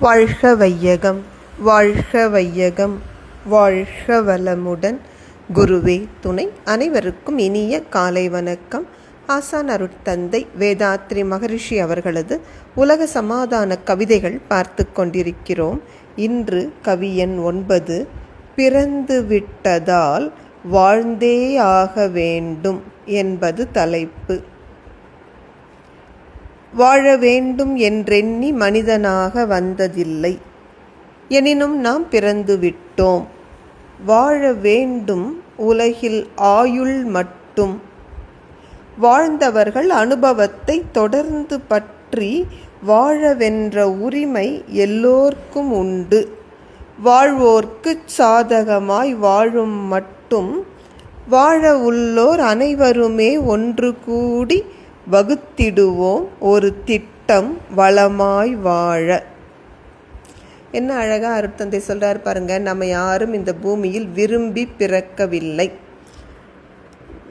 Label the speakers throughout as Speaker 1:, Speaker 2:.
Speaker 1: வாழ்க வையகம், வாழ்க வையகம், வாழ்க வளமுடன். குருவே துணை. அனைவருக்கும் இனிய காலை வணக்கம். ஆசான் அருட்தந்தை வேதாத்ரி மகரிஷி அவர்களது உலக சமாதான கவிதைகள் பார்த்து கொண்டிருக்கிறோம். இன்று கவி எண் 9, பிறந்து விட்டதால் வாழ்ந்தே ஆக வேண்டும் என்பது தலைப்பு. வாழ வேண்டும் என்றெண்ணி மனிதனாக வந்ததில்லை, எனினும் நாம் பிறந்து விட்டோம். வாழ வேண்டும் உலகில் ஆயுள் மட்டும். வாழ்ந்தவர்கள் அனுபவத்தை தொடர்ந்து பற்றி வாழவென்ற உரிமை எல்லோர்க்கும் உண்டு. வாழ்வோர்க்குச் சாதகமாய் வாழும் மட்டும் வாழ உள்ளோர் அனைவருமே ஒன்று கூடி வகுத்திடுவோம் ஒரு திட்டம் வளமாய் வாழ. என்ன அழகாக அருட்தந்தை சொல்கிறார் பாருங்க. நம்ம யாரும் இந்த பூமியில் விரும்பி பிறக்கவில்லை.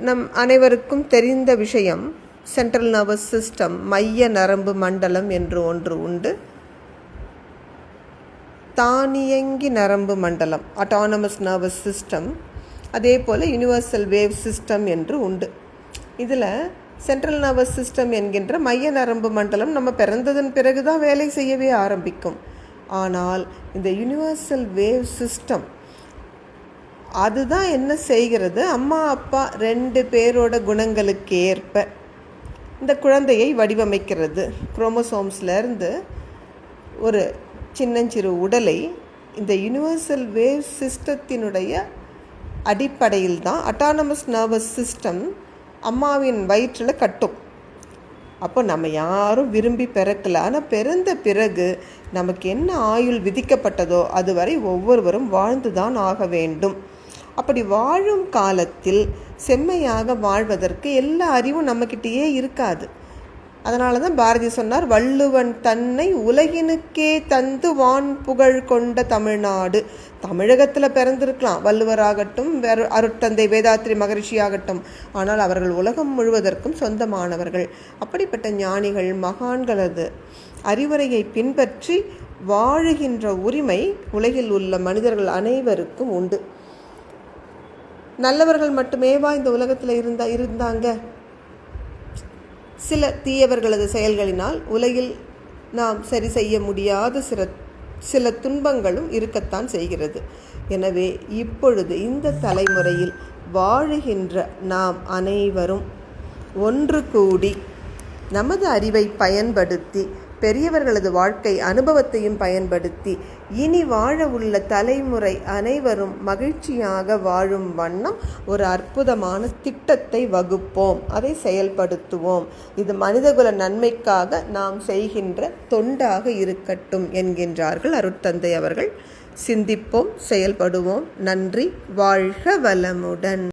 Speaker 1: நம் அனைவருக்கும் தெரிந்த விஷயம், சென்ட்ரல் நர்வஸ் சிஸ்டம், மைய நரம்பு மண்டலம் என்று ஒன்று உண்டு. தானியங்கி நரம்பு மண்டலம், ஆட்டானமஸ் நர்வஸ் சிஸ்டம். அதே போல் யூனிவர்சல் வேவ் சிஸ்டம் என்று உண்டு. இதில் சென்ட்ரல் நர்வஸ் சிஸ்டம் என்கின்ற மைய நரம்பு மண்டலம் நம்ம பிறந்ததன் பிறகு தான் வேலை செய்யவே ஆரம்பிக்கும். ஆனால் இந்த யூனிவர்சல் வேவ் சிஸ்டம் அதுதான் என்ன செய்கிறது, அம்மா அப்பா 2 பேரோட குணங்களுக்கு ஏற்ப இந்த குழந்தையை வடிவமைக்கிறது. குரோமோசோம்ஸ்லேருந்து ஒரு சின்னஞ்சிறு உடலை இந்த யூனிவர்சல் வேவ் சிஸ்டத்தினுடைய அடிப்படையில் தான் ஆட்டானமஸ் நர்வஸ் சிஸ்டம் அம்மாவின் வயிற்றில் கட்டும். அப்போ நம்ம யாரும் விரும்பி பிறக்கல. ஆனால் பிறந்த பிறகு நமக்கு என்ன ஆயுள் விதிக்கப்பட்டதோ அதுவரை ஒவ்வொருவரும் வாழ்ந்து தான் ஆக வேண்டும். அப்படி வாழும் காலத்தில் செம்மையாக வாழ்வதற்கு எல்லா அறிவும் நம்மக்கிட்டேயே இருக்காது. அதனால தான் பாரதி சொன்னார், வள்ளுவன் தன்னை உலகினுக்கே தந்து வான் புகழ் கொண்ட தமிழ்நாடு. தமிழகத்தில் பிறந்திருக்கலாம் வள்ளுவராகட்டும், அருட்தந்தை வேதாத்ரி மகரிஷி ஆகட்டும். ஆனால் அவர்கள் உலகம் முழுவதற்கும் சொந்தமானவர்கள். அப்படிப்பட்ட ஞானிகள் மகான்களது அறிவுரையை பின்பற்றி வாழுகின்ற உரிமை உலகில் உள்ள மனிதர்கள் அனைவருக்கும் உண்டு. நல்லவர்கள் மட்டுமேவா இந்த உலகத்தில் இருந்தாங்க? சில தீயவர்களது செயல்களினால் உலகில் நாம் சரி செய்ய முடியாத சில துன்பங்களும் இருக்கத்தான் செய்கிறது. எனவே இப்பொழுது இந்த தலைமுறையில் வாழுகின்ற நாம் அனைவரும் ஒன்று கூடி நமது அறிவை பயன்படுத்தி, பெரியவர்களது வாழ்க்கை அனுபவத்தையும் பயன்படுத்தி, இனி வாழ உள்ள தலைமுறை அனைவரும் மகிழ்ச்சியாக வாழும் வண்ணம் ஒரு அற்புதமான திட்டத்தை வகுப்போம், அதை செயல்படுத்துவோம். இது மனிதகுல நன்மைக்காக நாம் செய்கின்ற தொண்டாக இருக்கட்டும் என்கின்றார்கள் அருட்தந்தை அவர்கள். சிந்திப்போம், செயல்படுவோம். நன்றி. வாழ்க வளமுடன்.